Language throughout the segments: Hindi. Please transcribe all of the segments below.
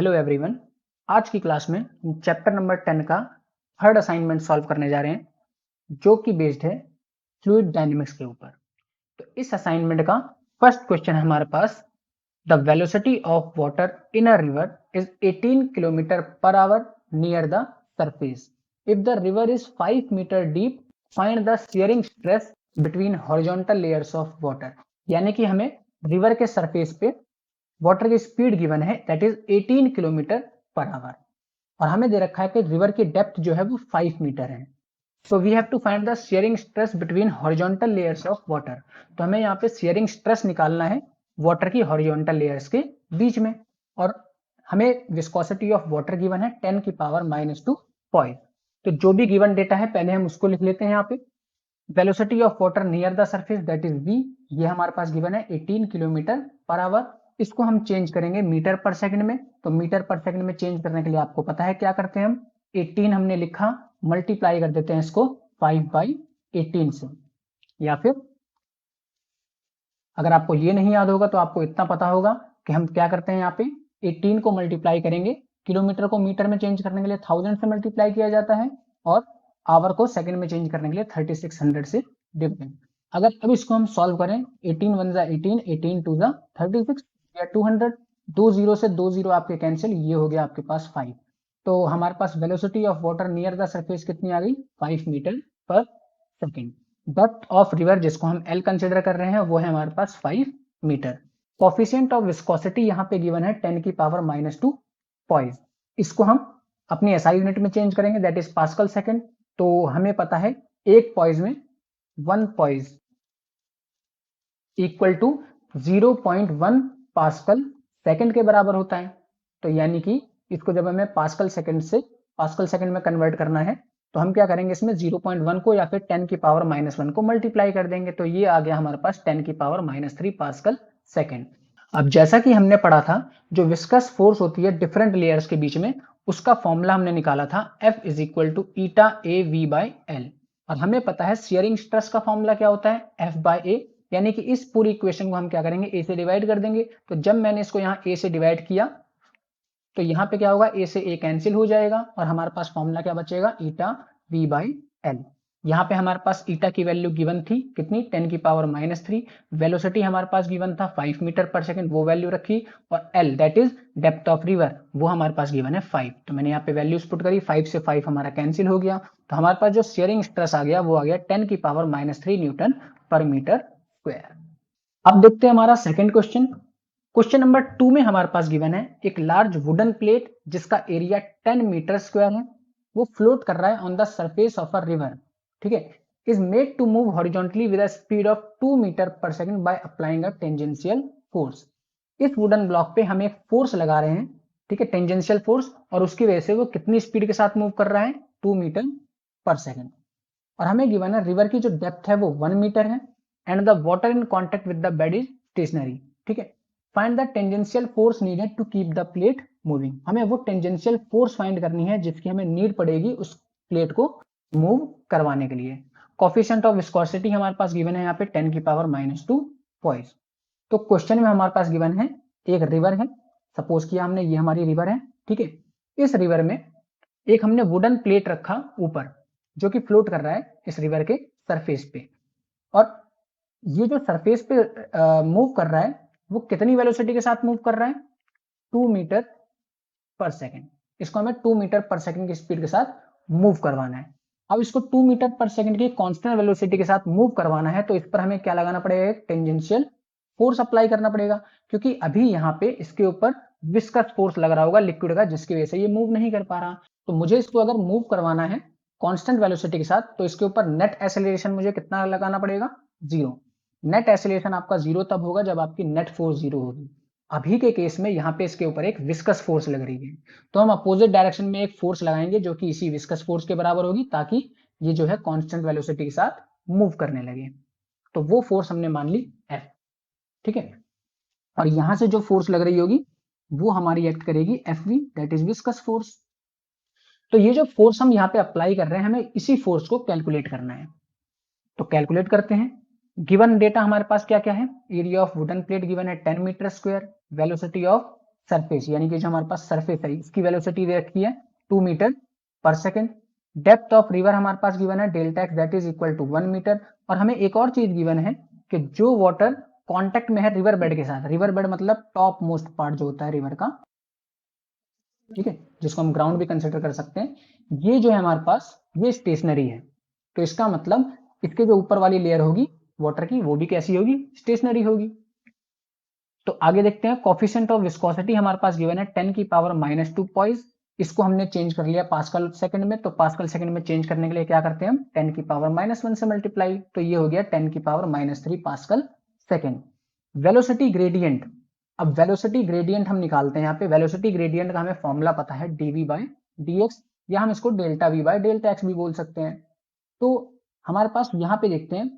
Hello everyone. आज की क्लास में हम चैप्टर नंबर 10 का थर्ड असाइनमेंट सॉल्व करने जा रहे हैं जो कि बेस्ड है फ्लूइड डायनेमिक्स के ऊपर। तो इस असाइनमेंट का फर्स्ट क्वेश्चन है हमारे पास, the velocity of water in a river is 18 kilometre per hour near the surface. If the river is 5 metre deep find the shearing stress between horizontal layers of water. यानी कि हमें रिवर के सरफेस पे वाटर की स्पीड गिवन है that is 18 kilometre per hour और हमें दे रखा है कि रिवर की डेप्थ जो है वो 5 मीटर है। So we have to find the shearing stress between horizontal layers of water. तो हमें यहाँ पे शेयरिंग स्ट्रेस निकालना है वाटर की हॉरिजॉन्टल लेयर्स के बीच में। और हमें विस्कोसिटी ऑफ वाटर गिवन है 10 की पावर -2 पॉइंट। तो जो भी गिवन डेटा है पहले हम उसको लिख लेते हैं यहाँ पे। Velocity of water near the surface that is v, ये हमारे पास गिवन है 18 किलोमीटर पर आवर। इसको हम चेंज करेंगे मीटर पर सेकंड में। तो मीटर पर सेकंड में चेंज करने के लिए आपको पता है क्या करते हैं हम, 18 हमने लिखा, मल्टीप्लाई कर देते हैं इसको 5/18 से। या फिर अगर आपको ये नहीं याद होगा तो आपको इतना पता होगा कि हम क्या करते हैं, यहाँ पे 18 को मल्टीप्लाई करेंगे, किलोमीटर को मीटर में चेंज करने के लिए 1000 से मल्टीप्लाई किया जाता है और आवर को सेकंड में चेंज करने के लिए 3600 से डिवाइड। अगर अब इसको हम सॉल्व करें, 18 1 जा 18, 18 2 जा 36 या 200, 2 जीरो से 2 जीरो आपके कैंसिल, ये हो गया आपके पास 5। तो हमारे पास velocity of water near the surface कितनी आ गई, 5 metre per second. Depth of river जिसको हम एल कंसिडर कर रहे हैं वो है हमारे पास 5 मीटर। कोफिशिएंट ऑफ विस्कोसिटी यहाँ पे गिवन है 10 की पावर -2 पॉइज। इसको हम अपनी एसआई यूनिट में चेंज करेंगे दैट इज पास्कल सेकंड। तो हमें पता है एक पॉइज में 1 poise equal to 0.1 pascal second के बराबर होता है। तो यानी कि इसको जब हमें पास्कल सेकंड से पास्कल सेकंड में कन्वर्ट करना है तो हम क्या करेंगे, इसमें 0.1 को या फिर 10 की पावर -1 को मल्टीप्लाई कर देंगे। तो ये आ गया हमारे पास 10 की पावर -3 पास्कल सेकंड। अब जैसा कि हमने पढ़ा था, जो विस्कस फोर्स होती है डिफरेंट लेयर्स के बीच में, उसका फॉर्मूला हमने निकाला था F is equal to eta A V by L. और हमें पता है शेयरिंग स्ट्रेस का फॉर्मूला क्या होता है, F बाई ए। यानी कि इस पूरी इक्वेशन को हम क्या करेंगे, ए से डिवाइड कर देंगे। तो जब मैंने इसको यहाँ ए से डिवाइड किया तो यहाँ पे क्या होगा, ए से ए कैंसिल हो जाएगा और हमारे पास फॉर्मूला क्या बचेगा, ईटा वी बाई एल। यहाँ पे हमारे पास ईटा की वैल्यू गिवन थी कितनी, 10 की पावर -3। वेलोसिटी हमारे पास गिवन था 5 मीटर पर सेकंड, वो वैल्यू रखी। और L that is depth of river, वो हमारे पास गिवन है 5। तो मैंने यहाँ पे वैल्यूज पुट करी, 5 से 5 हमारा कैंसिल हो गया। तो हमारे पास जो शेयरिंग स्ट्रेस आ गया वो आ गया 10 की पावर -3 न्यूटन पर मीटर स्क्वायर। अब देखते हैं हमारा सेकंड क्वेश्चन। क्वेश्चन नंबर 2 में हमारे पास गिवन है एक लार्ज वुडन प्लेट जिसका एरिया 10 मीटर स्क्वायर है, वो फ्लोट कर रहा है on the surface of a river, ठीक है, is made to move horizontally with a speed of 2 metre per second by applying a tangential force. इस वुडन ब्लॉक पे हम एक फोर्स लगा रहे हैं, ठीक है, टेंजेंशियल फोर्स, और उसकी वजह से वो कितनी स्पीड के साथ मूव कर रहा है, 2 मीटर पर सेकंड। और हमें गिवन है रिवर की जो डेप्थ है वो 1 मीटर है and the water in contact with the bed is stationary, ठीक है। Find the tangential force needed to keep the plate moving. हमें वो टेंजेंशियल फोर्स फाइंड करनी है जिसकी हमें नीड पड़ेगी उस प्लेट को मूव करवाने के लिए। कोफिशिएंट ऑफ विस्कोसिटी हमारे पास गिवन है यहाँ पे 10 की पावर -2 पॉइंट। तो क्वेश्चन में हमारे पास गिवन है एक रिवर है, सपोज किया हमने ये हमारी रिवर है, ठीक है। इस रिवर में एक हमने वुडन प्लेट रखा ऊपर जो कि फ्लोट कर रहा है इस रिवर के सरफेस पे। और ये जो सरफेस पे मूव कर रहा है वो कितनी वेलोसिटी के साथ मूव कर रहा है, 2 मीटर पर सेकंड। इसको हमें 2 मीटर पर सेकंड की स्पीड के साथ मूव करवाना है। अब इसको 2 मीटर पर सेकंड की कांस्टेंट वेलोसिटी के साथ मूव करवाना है तो इस पर हमें क्या लगाना पड़ेगा, एक टेंजेंशियल फोर्स अप्लाई करना पड़ेगा, क्योंकि अभी यहाँ पे इसके ऊपर विस्कस फोर्स लग रहा होगा लिक्विड का जिसकी वजह से ये मूव नहीं कर पा रहा। तो मुझे इसको अगर मूव करवाना है कांस्टेंट वेलोसिटी के साथ तो इसके ऊपर नेट एक्सेलरेशन मुझे कितना लगाना पड़ेगा, 0। नेट एक्सेलरेशन आपका 0 तब होगा जब आपकी नेट फोर्स 0 होगी। अभी के केस में यहाँ पे इसके ऊपर एक विस्कस फोर्स लग रही है, तो हम अपोजिट डायरेक्शन में एक फोर्स लगाएंगे जो कि इसी विस्कस फोर्स के बराबर होगी ताकि ये जो है कांस्टेंट वेलोसिटी के साथ मूव करने लगे। तो वो फोर्स हमने मान ली F, ठीक है। और यहां से जो फोर्स लग रही होगी वो हमारी एक्ट करेगी Fv that is viscous force. तो ये जो फोर्स हम यहाँ पे अप्लाई कर रहे हैं हमें इसी फोर्स को कैलकुलेट करना है। तो कैलकुलेट करते हैं। गिवन डेटा हमारे पास क्या क्या है, area of wooden plate given है 10 metre square, velocity of surface, यानी कि जो हमारे पास सरफेस है इसकी वेलोसिटी दे रखी है 2 metre per second. Depth of river हमारे पास गिवन है delta X that is equal to 1 metre. और हमें एक और चीज गिवन है कि जो वाटर कांटेक्ट में है रिवर बेड के साथ, रिवर बेड मतलब टॉप मोस्ट पार्ट जो होता है रिवर का, ठीक है, जिसको हम ग्राउंड भी कंसिडर कर सकते हैं, ये जो है हमारे पास ये स्टेशनरी है। तो इसका मतलब इसके जो ऊपर वाली लेयर होगी वाटर की वो भी कैसी होगी, स्टेशनरी होगी। तो आगे देखते हैं, कोफिशिएंट ऑफ विस्कोसिटी हमारे पास गिवन है 10 की पावर -2 पॉइस। इसको हमने चेंज कर लिया पास्कल सेकंड में, तो पास्कल सेकंड में चेंज करने के लिए क्या करते हैं हम 10 की पावर -1 से मल्टीप्लाई, तो ये हो गया 10 की power -3 pascal second. Velocity gradient, अब वेलोसिटी ग्रेडियंट हम निकालते हैं। यहाँ पे वेलोसिटी ग्रेडियंट का हमें फॉर्मूला पता है dv बाई dx, या हम इसको delta v by delta x भी बोल सकते हैं। तो हमारे पास यहाँ पे देखते हैं,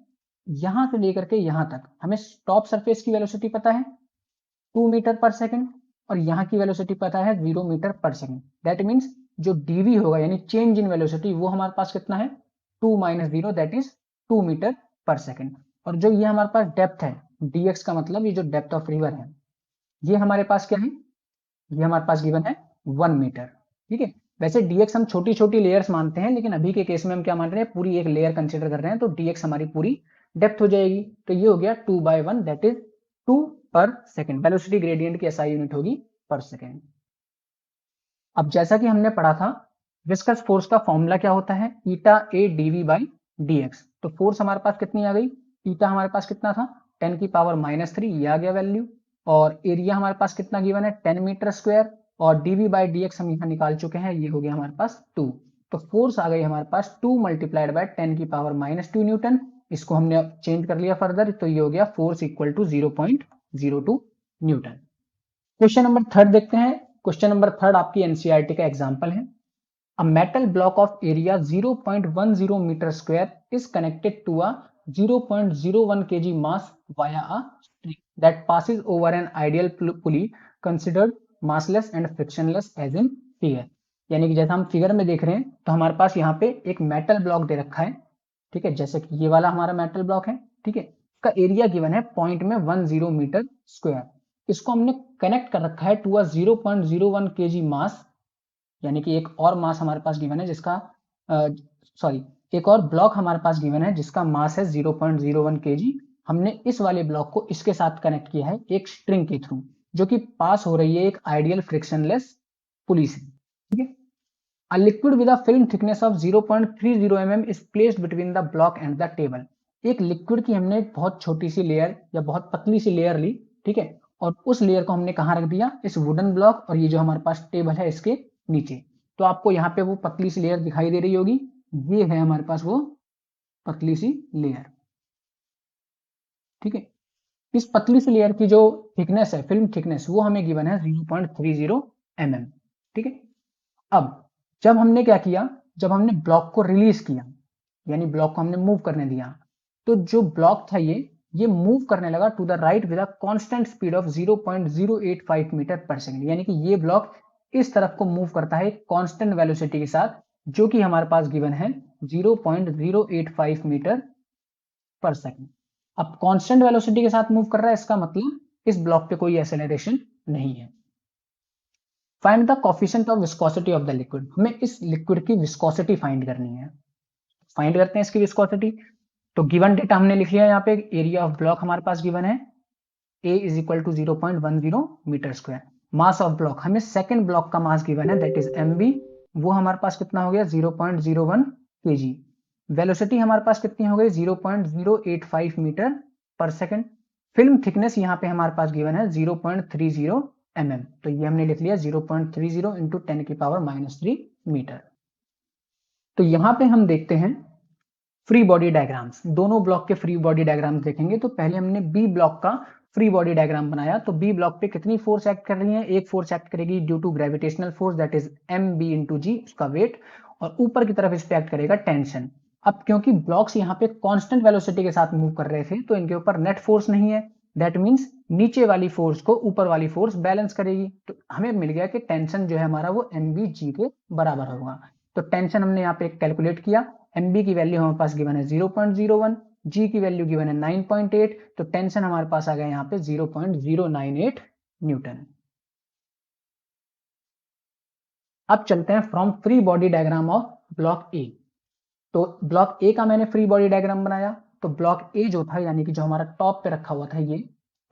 यहां से लेकर के यहां तक हमें टॉप सरफेस की वेलोसिटी पता है 2 मीटर पर सेकंड, और यहाँ की वेलोसिटी पता है 0 metre per second. That means जो dv होगा यानी चेंज इन वेलोसिटी वो हमारे पास कितना है 2 minus 0 that is 2 metre per second. और जो ये हमारे पास डेप्थ है dx का मतलब ये जो डेप्थ ऑफ रिवर है ये हमारे पास क्या है, ये हमारे पास गिवन है 1 मीटर। ठीक है, वैसे dx हम छोटी छोटी लेयर्स मानते हैं, लेकिन अभी के केस में हम क्या मान रहे हैं, पूरी एक लेयर कंसिडर कर रहे हैं, तो dx हमारी पूरी डेप्थ हो जाएगी। तो ये हो गया 2/1 दैट इज 2 पर सेकेंड। वेलोसिटी ग्रेडियंट की एसआई यूनिट होगी पर सेकेंड। अब जैसा कि हमने पढ़ा था विस्कस फोर्स का फॉर्मूला क्या होता है, ईटा ए डीवी बाई dx। तो फोर्स हमारे पास कितनी आ गई, ईटा हमारे पास कितना था 10 की पावर -3, ये आ गया वैल्यू। और एरिया हमारे पास कितना गिवन है 10 मीटर स्क्वायर, और dv बाई dx हम यहाँ निकाल चुके हैं, ये हो गया हमारे पास 2। तो फोर्स आ गई हमारे पास 2 मल्टीप्लाइड बाय 10 की पावर -2 न्यूटन। इसको हमने चेंज कर लिया फर्दर, तो ये हो गया force equal to 0.02 newton. Question number third देखते हैं। क्वेश्चन नंबर थर्ड आपकी एनसीईआरटी का एग्जांपल है। A metal block of area 0.10 meter square is connected to a 0.01 kg mass via a string that passes over an ideal pulley considered massless and frictionless as in figure। यानी कि जैसा हम फिगर में देख रहे हैं, तो हमारे पास यहाँ पे एक मेटल ब्लॉक दे रखा है, ठीक है, जैसे कि ये वाला हमारा मेटल ब्लॉक है, ठीक है, इसका एरिया गिवन है पॉइंट में 10 मीटर स्क्वायर। इसको हमने कनेक्ट कर रखा है टू अ 0.01 kg मास, यानी कि एक और मास हमारे पास गिवन है जिसका सॉरी एक और ब्लॉक हमारे पास गिवन है जिसका मास है 0.01 kg। हमने इस वाले ब्लॉक को इसके साथ कनेक्ट किया है एक स्ट्रिंग के थ्रू, जो कि पास हो रही है एक आइडियल फ्रिक्शनलेस पुली से। ठीक है, a liquid with a film thickness of 0.30 mm is placed between the block and the table. एक लिक्विड की हमने बहुत छोटी सी लेयर या बहुत पतली सी लेयर ली, ठीक है, और उस लेयर को हमने कहाँ रख दिया, इस वुडन ब्लॉक और ये जो हमारे पास टेबल है इसके नीचे। तो आपको यहाँ पे वो पतली सी लेयर दिखाई दे रही होगी, ये है हमारे पास वो पतली सी लेयर। ठीक है, इस पतली सी लेयर की जो थिकनेस है, फिल्म थिकनेस, वो हमें गिवन है 0.30 mm। ठीक है, अब जब हमने क्या किया, जब हमने ब्लॉक को रिलीज किया, यानी ब्लॉक को हमने मूव करने दिया, तो जो ब्लॉक था ये मूव करने लगा to the right with a constant speed of 0.085 metre per second. यानी कि ये ब्लॉक इस तरफ को मूव करता है कांस्टेंट वेलोसिटी के साथ, जो कि हमारे पास गिवन है 0.085 मीटर पर सेकंड। अब कांस्टेंट वेलोसिटी के साथ मूव कर रहा है, इसका मतलब इस ब्लॉक पे कोई एक्सेलरेशन नहीं है। Find the coefficient of viscosity of the liquid, हमें इस लिक्विड की विस्कोसिटी फाइंड करनी है। फाइंड करते हैं इसकी विस्कोसिटी। तो गिवन डेटा हमने लिख लिया, यहाँ पे एरिया ऑफ ब्लॉक हमारे पास गिवन है A is equal to 0.10 metre square. Mass of block, हमें सेकंड ब्लॉक का मास गिवन है दैट इज mv, वो हमारे पास कितना हो गया 0.01 kg। वेलोसिटी हमारे पास कितनी हो गई 0.085 metre per second. Film thickness यहाँ पे हमारे पास गिवन है 0.30 mm, तो ये हमने लिख लिया 0.30 इंटू 10 की पावर -3 मीटर। तो यहाँ पे हम देखते हैं फ्री बॉडी डायग्राम्स, दोनों ब्लॉक के फ्री बॉडी डायग्राम्स देखेंगे। तो पहले हमने बी ब्लॉक का फ्री बॉडी डायग्राम बनाया। तो बी ब्लॉक पे कितनी फोर्स एक्ट कर रही है, एक फोर्स एक्ट करेगी due to gravitational force that is m b into g, उसका वेट, और ऊपर की तरफ इस पे एक्ट करेगा टेंशन। अब क्योंकि ब्लॉक्स यहाँ पे कांस्टेंट वेलोसिटी के साथ मूव कर रहे थे, तो इनके ऊपर नेट फोर्स नहीं है, दैट मीन्स नीचे वाली फोर्स को ऊपर वाली फोर्स बैलेंस करेगी। तो हमें मिल गया कि टेंशन जो है हमारा वो एम बी जी के बराबर होगा। तो टेंशन हमने यहाँ पे कैलकुलेट किया, एमबी की वैल्यू हमारे पास गिवन है 0.01, जी की वैल्यू गिवन है 9.8, तो टेंशन हमारे पास आ गया यहाँ पे 0.098 न्यूटन। अब चलते हैं from free body diagram of block ए। तो ब्लॉक ए का मैंने फ्री बॉडी डायग्राम बनाया। तो ब्लॉक ए जो था, यानी कि जो हमारा टॉप पे रखा हुआ था ये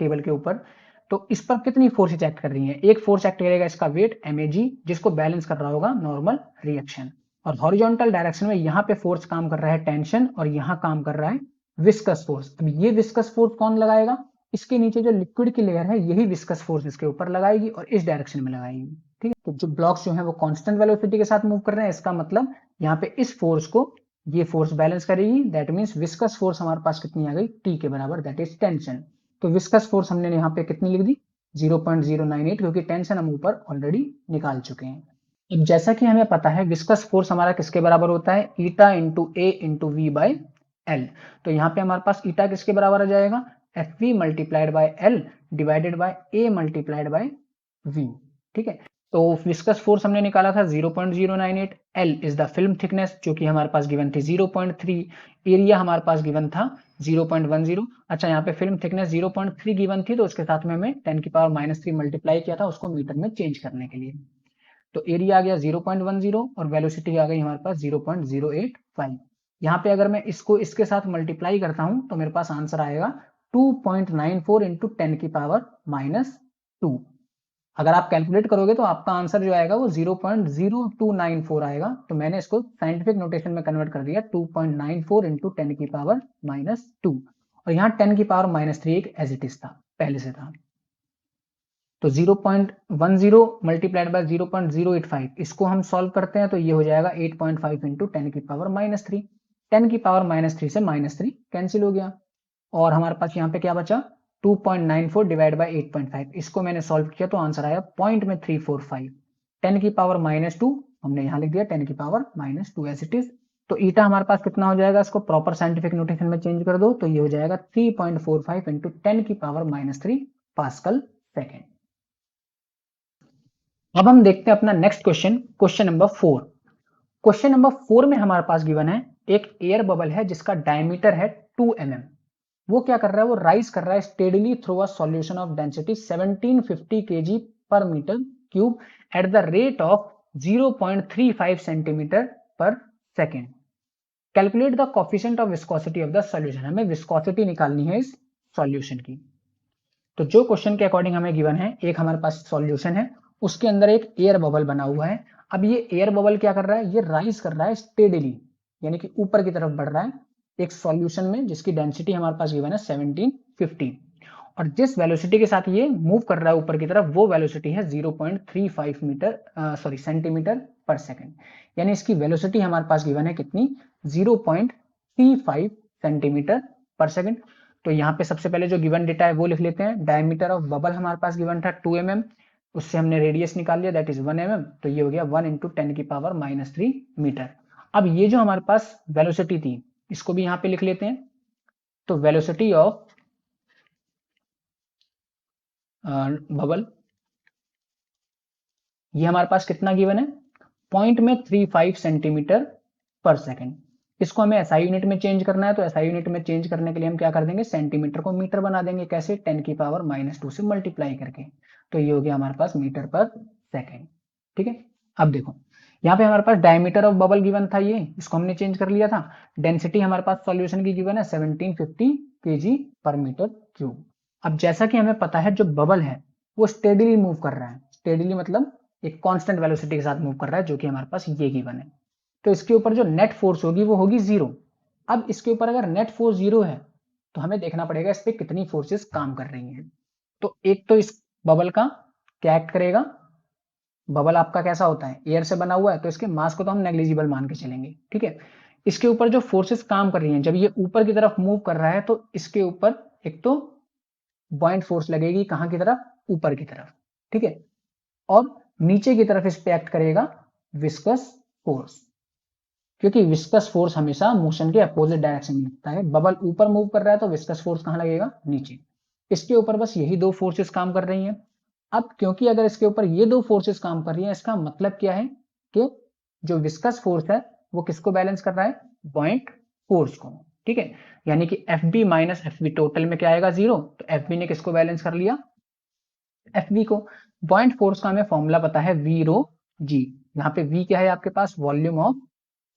टेबल के ऊपर, तो इस पर कितनी फोर्सेज एक्ट कर रही हैं? एक फोर्स एक्ट करेगा इसका वेट mag, जिसको बैलेंस कर रहा होगा नॉर्मल रिएक्शन। और हॉरिजॉन्टल डायरेक्शन में यहाँ पे फोर्स काम कर रहा है टेंशन, और यहाँ काम कर रहा है विस्कस फोर्स। अब ये विस्कस फोर्स कौन लगाएगा? इसके नीचे जो लिक्विड की लेयर है यही विस्कस फोर्स इसके ऊपर लगाएगी और इस डायरेक्शन में लगाएगी। ठीक है, तो जो ब्लॉक्स जो है वो कांस्टेंट वेलोसिटी के साथ मूव कर रहे हैं, इसका मतलब यहाँ पे इस फोर्स को ये फोर्स बैलेंस करेगी। दैट मींस विस्कस फोर्स हमारे पास कितनी आ गई? टी के बराबर, दैट इज टेंशन। तो विस्कस फोर्स हमने यहाँ पे कितनी लिख दी? 0.098, क्योंकि टेंशन हम ऊपर ऑलरेडी निकाल चुके हैं। अब जैसा कि हमें पता है विस्कस फोर्स हमारा किसके बराबर होता है? Eta into A into V by L. तो यहाँ पे हमारे पास ईटा किसके बराबर आ जाएगा? F V multiplied by L divided by A multiplied by V. ठीक है, तो विस्कस फोर्स हमने निकाला था 0.098। L is the film thickness जो कि हमारे पास गिवन थी 0.3। एरिया हमारे पास गिवन था 0.10। अच्छा, यहाँ पे फिल्म थिकनेस 0.3 गिवन थी, तो उसके साथ में हमें 10 की पावर -3 मल्टीप्लाई किया था उसको मीटर में चेंज करने के लिए। तो एरिया आ गया 0.10 और वेलोसिटी आ गई हमारे पास 0.085। यहाँ पे अगर मैं इसको इसके साथ मल्टीप्लाई करता हूं तो मेरे पास आंसर आएगा 2.94 इंटू 10 की पावर -2। अगर आप कैलकुलेट करोगे तो आपका आंसर जो आएगा वो 0.0294 आएगा। तो मैंने इसको साइंटिफिक नोटेशन में कन्वर्ट कर दिया 2.94 इंटू 10 की पावर -2। और यहाँ 10 की पावर -3 एक एज इट इज था, पहले से था। तो 0.10 मल्टीप्लाइड बाय 0.085, इसको हम सॉल्व करते हैं तो ये हो जाएगा 8.5 इंटू 10 की पावर -3। 10 की पावर -3 से -3 कैंसिल हो गया और हमारे पास यहाँ पे क्या बचा? 2.94 डिवाइड बाय 8.5। इसको मैंने सॉल्व किया तो आंसर आया पॉइंट में 345। 10 की पावर -2 हमने यहाँ लिख दिया 10 की पावर -2 एज इट इज। तो ईटा हमारे पास कितना हो जाएगा? इसको प्रॉपर साइंटिफिक नोटेशन में चेंज कर दो तो ये हो जाएगा 3.45 इंटू 10 की पावर -3 पास्कल सेकेंड। अब हम देखते हैं अपना next question, question number 4। Question number 4 में हमारे पास गिवन है एक एयर बबल है जिसका डायमीटर है 2 mm। वो क्या कर रहा है? वो राइज कर रहा है steadily through a solution of density 1750 kg पर metre cube at the rate of 0.35 centimetre per second. Calculate the coefficient of viscosity of the solution. हमें विस्कोसिटी निकालनी है इस सॉल्यूशन की। तो जो क्वेश्चन के अकॉर्डिंग हमें गिवन है, एक हमारे पास सॉल्यूशन है, उसके अंदर एक एयर बबल बना हुआ है। अब ये एयर बबल क्या कर रहा है? ये राइज कर रहा है स्टेडीली, यानी कि ऊपर की तरफ बढ़ रहा है एक सॉल्यूशन में जिसकी डेंसिटी हमारे पास गिवन है 1750। और जिस वेलोसिटी के साथ ये मूव कर रहा है ऊपर की तरफ वो वेलोसिटी है 0.35 सेंटीमीटर पर सेकेंड। यानी इसकी वेलोसिटी हमारे पास गिवन है कितनी? 0.35 सेंटीमीटर पर सेकेंड। तो यहाँ पे सबसे पहले जो गिवन डेटा है वो लिख लेते हैं। डायमीटर ऑफ बबल हमारे पास गिवन था 2 mm, उससे हमने रेडियस निकाल लिया दैट इज 1 mm। तो ये हो गया 1 इंटू 10 की पावर -3 मीटर। अब ये जो हमारे पास वेलोसिटी थी इसको भी यहाँ पे लिख लेते हैं। तो वेलोसिटी ऑफ बबल ये हमारे पास कितना गिवन है? 0.35 सेंटीमीटर पर सेकेंड। इसको हमें एसआई यूनिट में चेंज करना है, तो एसआई यूनिट में चेंज करने के लिए हम क्या कर देंगे? सेंटीमीटर को मीटर बना देंगे। कैसे? 10 की पावर -2 से मल्टीप्लाई करके। तो ये हो गया हमारे पास मीटर पर सेकेंड। ठीक है, अब देखो यहाँ पे हमारे पास डायमीटर ऑफ बबल गिवन था, ये इसको हमने चेंज कर लिया था। डेंसिटी हमारे पास सॉल्यूशन की गिवन है 1750 kg पर मीटर क्यूब। अब जैसा कि हमें पता है जो बबल है वो स्टेडीली मूव कर रहा है। स्टेडीली मतलब एक कांस्टेंट वेलोसिटी के साथ मूव कर रहा है, जो कि हमारे पास ये गिवन है। तो इसके ऊपर जो नेट फोर्स होगी वो होगी 0। अब इसके ऊपर अगर नेट फोर्स 0 है तो हमें देखना पड़ेगा इस पे कितनी फोर्सेस काम कर रही हैं। तो एक तो इस बबल का क्या एक्ट करेगा? बबल आपका कैसा होता है? एयर से बना हुआ है, तो इसके मास को तो हम नेग्लिजिबल मान के चलेंगे। ठीक है, इसके ऊपर जो फोर्सेस काम कर रही हैं, जब ये ऊपर की तरफ मूव कर रहा है तो इसके ऊपर एक तो बॉइंट फोर्स लगेगी, कहां की तरफ? ऊपर की तरफ। ठीक है, और नीचे की तरफ इस पे एक्ट करेगा विस्कस फोर्स, क्योंकि विस्कस फोर्स हमेशा मोशन के अपोजिट डायरेक्शन में लगता है। बबल ऊपर मूव कर रहा है तो विस्कस फोर्स कहां लगेगा? नीचे। इसके ऊपर बस यही दो फोर्सेस काम कर रही हैं। अब क्योंकि अगर इसके ऊपर ये दो फोर्सेस काम कर रही हैं, इसका मतलब क्या है कि जो विस्कस फोर्स है वो किसको बैलेंस कर रहा है? बॉइंट फोर्स को। ठीक है, यानी कि F B minus F B total में क्या आएगा? 0। तो एफ बी ने किसको बैलेंस कर लिया? एफ बी को। बॉइंट फोर्स का हमें फॉर्मूला पता है वी रो जी। यहाँ पे v क्या है आपके पास, वॉल्यूम ऑफ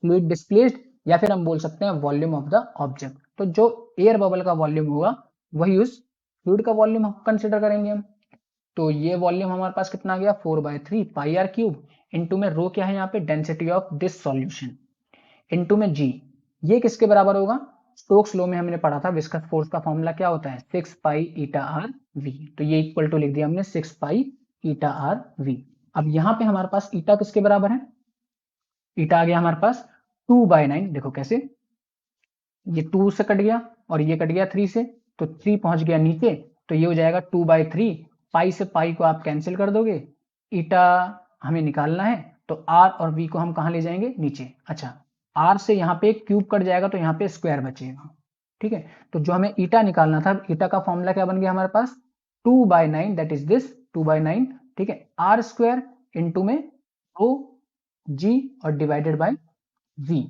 फ्लूइड डिस्प्लेस्ड, या फिर हम बोल सकते हैं वॉल्यूम ऑफ द ऑब्जेक्ट। तो जो एयर बबल का वॉल्यूम होगा वही उस फ्लूइड का वॉल्यूम कंसिडर करेंगे हम। तो ये वॉल्यूम हमारे पास कितना आ गया, 4/3 पाई आर क्यूब, इनटू में रो क्या है यहाँ पे, density of this solution, into में जी। ये किसके बराबर होगा, स्टोक्स लॉ में हमने पढ़ा था विस्कस फोर्स का फॉर्मूला क्या होता है, 6 पाई ईटा आर वी। तो ये इक्वल टू लिख दिया हमने 6 पाई ईटा आर वी। अब यहाँ पे हमारे पास ईटा किसके बराबर है, ईटा आ गया हमारे पास 2/9। देखो कैसे, ये 2 से कट गया और ये कट गया 3 से, तो 3 पहुंच गया नीचे, तो ये हो जाएगा 2/3। पाई से पाई को आप कैंसिल कर दोगे, ईटा हमें निकालना है, तो आर और वी को हम कहाँ ले जाएंगे, नीचे। अच्छा, आर से यहाँ पे क्यूब कट जाएगा तो यहाँ पे स्क्वायर बचेगा, ठीक है। तो जो हमें ईटा निकालना था, ईटा का फॉर्मूला क्या बन गया हमारे पास, 2/9, दैट इज दिस 2/9, ठीक है, आर स्क्वायर इंटू में रो जी और डिवाइडेड बाय वी,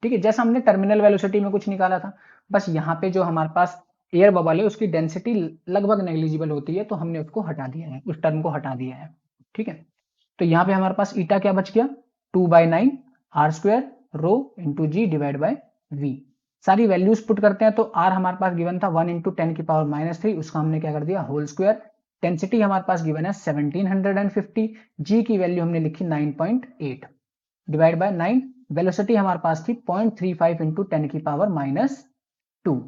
ठीक है। जैसा हमने टर्मिनल वेलोसिटी में कुछ निकाला था, बस यहाँ पे जो हमारे पास एयर बबल है उसकी डेंसिटी लगभग नेग्लिजिबल होती है, तो हमने उसको हटा दिया है, उस टर्म को हटा दिया है, ठीक है। तो यहाँ पे हमारे पास ईटा क्या बच गया, 2/9 R square rho into G divide by V. सारी वैल्यूज पुट करते हैं, तो आर हमारे पास गिवन था 1 इंटू 10⁻³ उसका हमने क्या कर दिया, होल स्क्वायर। डेंसिटी हमारे पास गिवन है 1750, जी की वैल्यू हमने लिखी 9.8 डिवाइड बाय 9, वेलोसिटी हमारे पास थी 0.35 इंटू 10⁻²।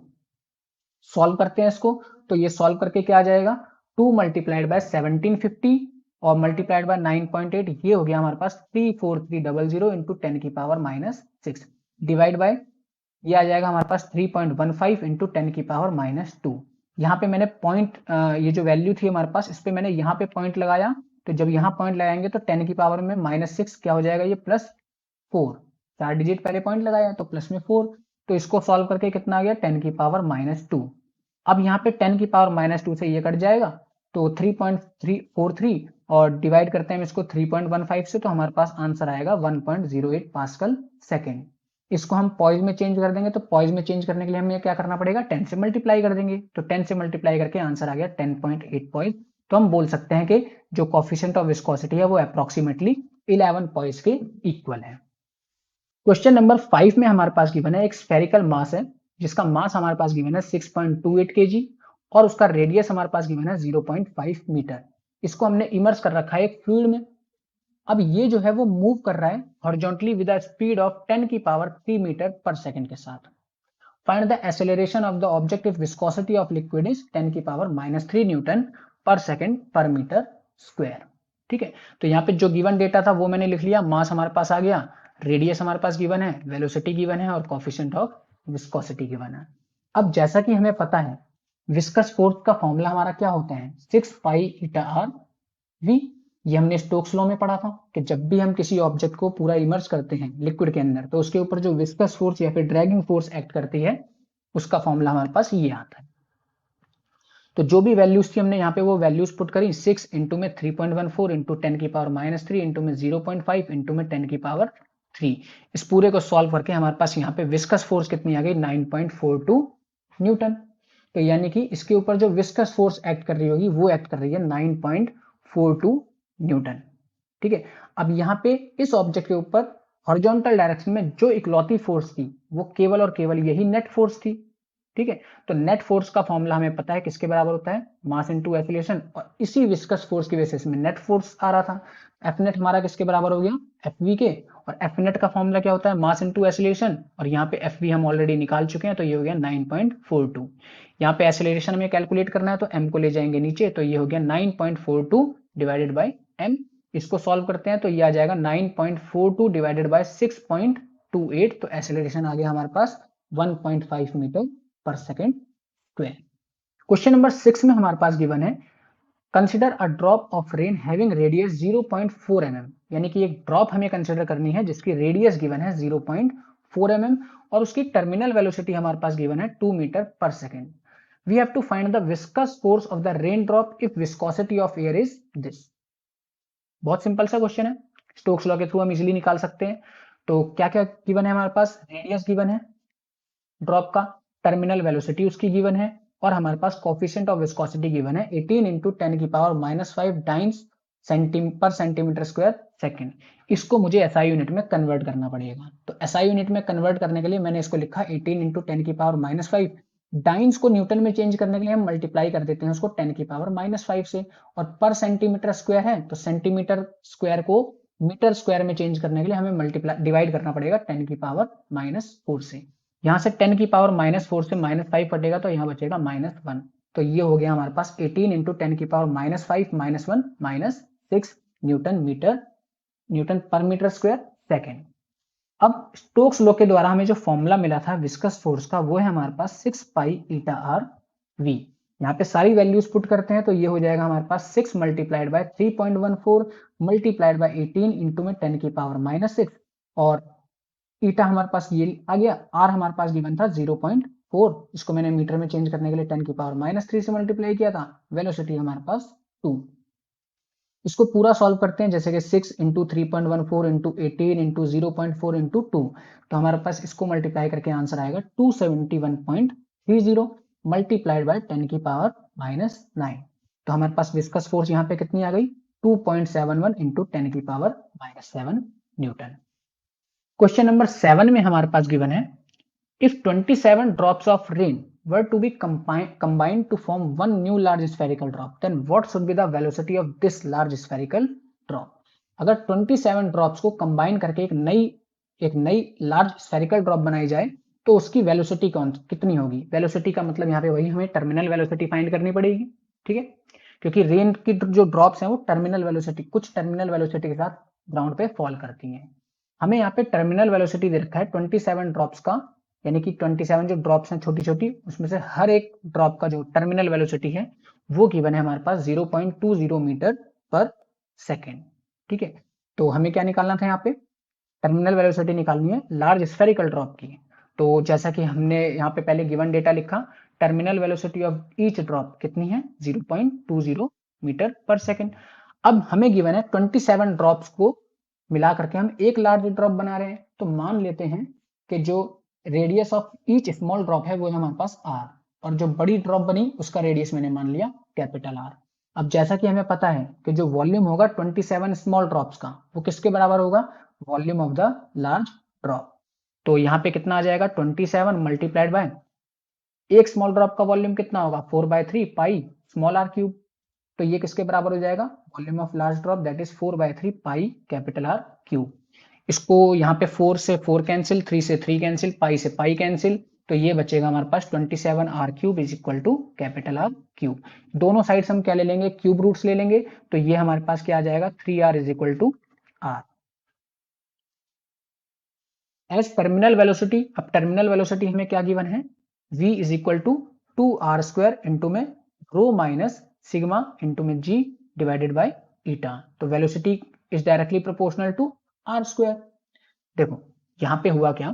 सॉल्व करते हैं इसको, तो ये सॉल्व करके क्या आ जाएगा, 2 मल्टीप्लाइड बाय 1750 और मल्टीप्लाइड बाय 9.8, ये हो गया हमारे पास 34300 इंटू 10⁻6 डिवाइड बाय, ये आ जाएगा हमारे पास 3.15 इंटू 10⁻²। यहाँ पे मैंने पॉइंट, ये जो वैल्यू थी हमारे पास, इस पे मैंने यहाँ पे पॉइंट लगाया, तो जब यहाँ पॉइंट लगाएंगे तो 10⁻⁻6 क्या हो जाएगा, ये +4, 4 डिजिट पहले पॉइंट लगाया तो प्लस में 4, तो इसको सॉल्व करके कितना आ गया, 10⁻²। अब यहाँ पे 10⁻² से ये कट जाएगा, तो 3.343 और डिवाइड करते हैं हम इसको 3.15 से, तो हमारे पास आंसर आएगा 1.08 पास्कल सेकेंड। इसको हम पॉइज में चेंज कर देंगे, तो पॉइज में चेंज करने के लिए हमें क्या करना पड़ेगा, 10 से मल्टीप्लाई कर देंगे, तो 10 से मल्टीप्लाई करके आंसर आ गया 10.8 पॉइज। तो हम बोल सकते हैं कि जो कोफिशिएंट ऑफ विस्कोसिटी है वो अप्रोक्सीमेटली 11 पॉइज के इक्वल है। क्वेश्चन नंबर 5 में हमारे पास गिवन है एक स्फेरिकल मास है, जिसका मास हमारे पास गिवन है 6.28 kg और उसका रेडियस हमारे पास गिवन है 0.5 मीटर। इसको हमने इमर्स कर रखा है एक फ्लूइड में। अब ये जो है वो मूव कर रहा है horizontally with the speed of 10⁻³ metre per second के साथ। Find the acceleration of the object if viscosity of liquid is 10⁻³ newton per second per metre square, ठीक है। तो यहाँ पे जो गिवन डेटा था वो मैंने लिख लिया, मास हमारे पास आ गया, रेडियस हमारे पास गिवन है, वेलोसिटी गिवन है और कोफिशिएंट ऑफ विस्कोसिटी गिवन है। अब जैसा कि हमें पता है विस्कस फोर्स का फॉर्मूला हमारा क्या होता है, 6 पाई ईटा आर वी। ये हमने स्टोक्स लॉ में पढ़ा था कि जब भी हम किसी ऑब्जेक्ट को पूरा इमर्स करते हैं लिक्विड के अंदर, तो उसके ऊपर जो विस्कस फोर्स या फिर ड्रैगिंग फोर्स एक्ट करती है उसका फॉर्मूला हमारे पास ये आता है। तो जो भी वैल्यूज थी हमने यहाँ पे वो वैल्यूज पुट करी, 6 इंटू में 3.14 इंटू 10⁻³ इंटू में 0.5 इंटू में 10⁻3। इस पूरे को सॉल्व करके हमारे पास यहाँ पे विस्कस फोर्स कितनी आ गई, 9.42 न्यूटन। तो यानी कि इसके ऊपर जो विस्कस फोर्स एक्ट कर रही होगी वो एक्ट कर रही है 9.42 न्यूटन, ठीक है। अब यहाँ पे इस ऑब्जेक्ट के ऊपर हॉरिजॉन्टल डायरेक्शन में जो इकलौती फोर्स थी वो केवल और केवल यही नेट फोर्स थी, ठीक है। तो नेट फोर्स का फॉर्मूला हमें पता है किसके बराबर होता है, मास इनटू एक्सीलरेशन, और इसी विस्कस फोर्स की बेसिस में नेट फोर्स आ रहा था। एफ नेट हमारा किसके बराबर हो गया, एफ वी के, और एफ नेट का फॉर्मूला क्या होता है, मास इनटू एक्सीलरेशन, और यहाँ पे एफ वी हम ऑलरेडी निकाल चुके हैं, तो ये हो गया 9.42। यहाँ पे एक्सीलरेशन हमें कैलकुलेट करना है, तो एम को ले जाएंगे नीचे, तो ये हो गया 9.42 डिवाइडेड बाई एम। इसको सॉल्व करते हैं तो ये आ जाएगा 9.42 डिवाइडेड बाय 6.28, तो एक्सेलरेशन आ गया हमारे पास 1.5 metre per second square. Question number 6 में हमारे पास गिवन है, consider a drop of rain having radius 0.4 mm, यानी कि एक ड्रॉप हमें कंसिडर करनी है जिसकी रेडियस गिवन है 0.4 mm और उसकी टर्मिनल वेलोसिटी हमारे पास गिवन है 2 metre per second. We have to find the viscous force of the rain drop if viscosity of air is this. बहुत सिंपल सा क्वेश्चन है, स्टोक्स लॉ के थ्रू हम इजीली निकाल सकते हैं। तो क्या क्या गिवन है हमारे पास, रेडियस गिवन है ड्रॉप का, टर्मिनल वेलोसिटी उसकी गिवन है, और हमारे पास कोफिशिएंट ऑफ विस्कोसिटी गिवन है 18 into 10⁻⁵ times per centimetre square second. इसको मुझे एसआई यूनिट में कन्वर्ट करना पड़ेगा। तो एसआई यूनिट में कन्वर्ट करने के लिए मैंने इसको लिखा 18 इंटू 10 की पावर -5। डाइंस को न्यूटन में चेंज करने के लिए हम मल्टीप्लाई कर देते हैं उसको 10 की पावर -5 से, और पर सेंटीमीटर स्क्वायर है तो सेंटीमीटर स्क्वायर को मीटर स्क्वायर में चेंज करने के लिए हमें मल्टीप्लाई डिवाइड करना पड़ेगा 10 की पावर -4 से। यहाँ से 10 की पावर -4 से -5 कटेगा तो यहाँ बचेगा -1। तो ये हो गया हमारे पास 18 इंटू 10 की पावर -5 -1 -6 न्यूटन पर मीटर स्क्वायर सेकेंड। अब स्टोक्स लॉ के द्वारा हमें जो फॉर्मूला मिला था विस्कस फोर्स का वो है हमारे पास 6 पाई ईटा आर वी। यहाँ पे सारी वैल्यूज पुट करते हैं तो ये हो जाएगा हमारे पास 6 multiplied by 3.14 multiplied by 18 into में 10 की पावर -6, और ईटा हमारे पास ये आ गया, आर हमारे पास गिवन था 0.4, इसको मैंने मीटर में चेंज करने के लिए 10 की पावर -3 से मल्टीप्लाई किया था। वेलोसिटी हमारे पास 2। इसको पूरा सॉल्व करते हैं, जैसे कि 6 इंटू 3.14 इंटू 18 इंटू 0.4 इंटू 2, तो हमारे पास इसको मल्टीप्लाई करके आंसर आएगा 271.30 मल्टीप्लाइड बाय 10 की पावर -9। तो हमारे पास विस्कस फोर्स यहाँ पे कितनी आ गई 2.71 इंटू 10 की पावर -7 न्यूटन। क्वेश्चन नंबर 7 में हमारे पास गिवन है if 27 drops of rain were to be combined to form one new large spherical drop, then what should be the velocity of this large spherical drop? अगर 27 ड्रॉप्स को कंबाइन करके एक नई लार्ज स्फेरिकल ड्रॉप बनाई जाए तो उसकी वेलोसिटी कितनी होगी। वेलोसिटी का मतलब यहाँ पे वही हमें टर्मिनल वेलोसिटी फाइंड करनी पड़ेगी, ठीक है, क्योंकि रेन की जो ड्रॉप्स हैं वो टर्मिनल वेलोसिटी, कुछ टर्मिनल वेलोसिटी के साथ ग्राउंड पे फॉल करती हैं। हमें यहाँ पे टर्मिनल वेलोसिटी दे रखा है 27 ड्रॉप्स का, यानी कि 27 जो ड्रॉप्स हैं छोटी छोटी, उसमें से हर एक ड्रॉप का जो टर्मिनल वेलोसिटी है वो गिवन है हमारे पास 0.20 मीटर पर सेकेंड, ठीक है। तो हमें क्या निकालना था, यहाँ पे टर्मिनल वेलोसिटी निकालनी है लार्ज स्फेरिकल ड्रॉप की। तो जैसा कि हमने यहाँ पे पहले गिवन डेटा लिखा, terminal velocity of each drop कितनी है 0.20 मीटर पर सेकेंड। अब हमें गिवन है 27 ड्रॉप्स को मिला करके हम एक लार्ज ड्रॉप बना रहे हैं, तो मान लेते हैं कि जो radius of each small drop है वो है हमारे पास आर, और जो बड़ी ड्रॉप बनी उसका रेडियस मैंने मान लिया कैपिटल आर। अब जैसा कि हमें पता है कि जो वॉल्यूम होगा 27 स्मॉल ड्रॉप्स का वो किसके बराबर होगा, volume of the large drop. तो यहाँ पे कितना आ जाएगा 27 मल्टीप्लाइड बाय एक स्मॉल ड्रॉप का वॉल्यूम कितना होगा 4/3 पाई स्मॉल आर क्यूब। तो ये किसके बराबर हो जाएगा, volume of large drop that is 4/3 pi capital R cube. इसको यहाँ पे 4 से 4 कैंसिल, 3 से 3 कैंसिल, पाई से पाई कैंसिल, तो ये बचेगा हमारे पास 27 R cube is equal to capital R cube. दोनों साइड्स हम क्या ले लेंगे, क्यूब रूट्स ले लेंगे, तो ये हमारे पास क्या आ जाएगा 3r is equal to R as terminal velocity. अब टर्मिनल वेलोसिटी हमें क्या गिवन है, v is equal to 2r² into में रो माइनस सिग्मा इंटू में g डिवाइडेड बाय ईटा। तो velocity is directly proportional to R square. देखो यहां पे हुआ क्या,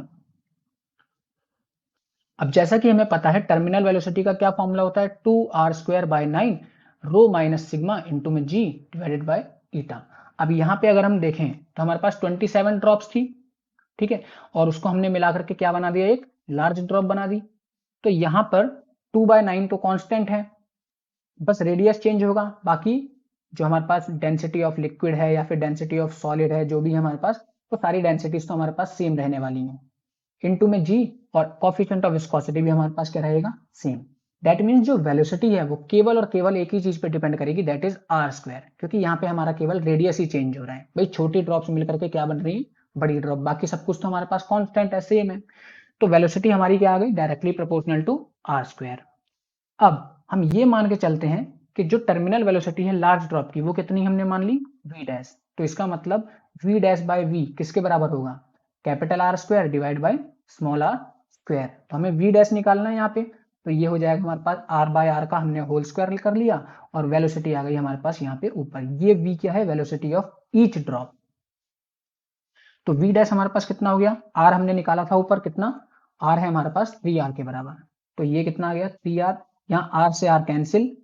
अब जैसा कि हमें पता है टर्मिनल वेलोसिटी का क्या फॉर्मूला होता है 2r² बाय 9 रो माइनस सिग्मा इंटू में g डिवाइडेड बाय ईटा। अब यहाँ पे अगर हम देखें तो हमारे पास 27 ड्रॉप्स थी, ठीक है, और उसको हमने मिला करके क्या बना दिया, एक लार्ज ड्रॉप बना दी। तो यहाँ पर 2/9 तो कांस्टेंट है, बस रेडियस चेंज होगा, बाकी जो हमारे पास डेंसिटी ऑफ लिक्विड है या फिर डेंसिटी ऑफ सॉलिड है, जो भी है हमारे पास, तो सारी डेंसिटीज तो हमारे पास सेम रहने वाली हैं। इनटू में जी, और कोफिशिएंट ऑफ विस्कोसिटी भी हमारे पास क्या रहेगा, सेम। दैट मीन्स जो वेलोसिटी है वो केवल और केवल एक ही चीज पे डिपेंड करेगी, दैट इज आर स्क्वायर, क्योंकि यहाँ पे हमारा केवल रेडियस ही चेंज हो रहा है। भाई छोटी ड्रॉप्स मिलकर के क्या बन रही है, बड़ी ड्रॉप, बाकी सब कुछ तो हमारे पास कांस्टेंट है, सेम है। तो वेलोसिटी हमारी क्या आ गई, directly proportional to R square. अब हम ये मान के चलते हैं कि जो टर्मिनल वेलोसिटी है लार्ज ड्रॉप की वो कितनी हमने मान ली v डैश, तो इसका मतलब v डैश बाय v किसके बराबर होगा, capital R square divide by small R square. तो हमें v डैश निकालना है यहाँ पे, तो ये हो जाएगा हमारे पास r बाय r का हमने होल स्क्वायर कर लिया, और वेलोसिटी आ गई हमारे पास यहाँ पे ऊपर। ये v क्या है, वेलोसिटी ऑफ ईच ड्रॉप। तो v डैश हमारे पास कितना हो गया, r हमने निकाला था ऊपर, कितना r है हमारे पास 3r के बराबर, तो ये कितना आ गया 3r, यहाँ r से r कैंसिल,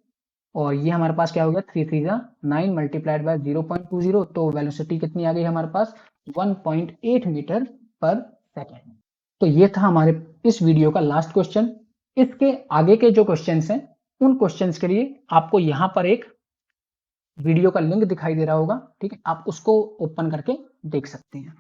और ये हमारे पास क्या हो गया 3 3 9 मल्टीप्लाइड बाय 0.20, तो वेलोसिटी कितनी आ गई हमारे पास 1.8 मीटर पर सेकेंड। तो ये था हमारे इस वीडियो का लास्ट क्वेश्चन। इसके आगे के जो क्वेश्चंस हैं उन क्वेश्चंस के लिए आपको यहाँ पर एक वीडियो का लिंक दिखाई दे रहा होगा, ठीक है, आप उसको ओपन करके देख सकते हैं।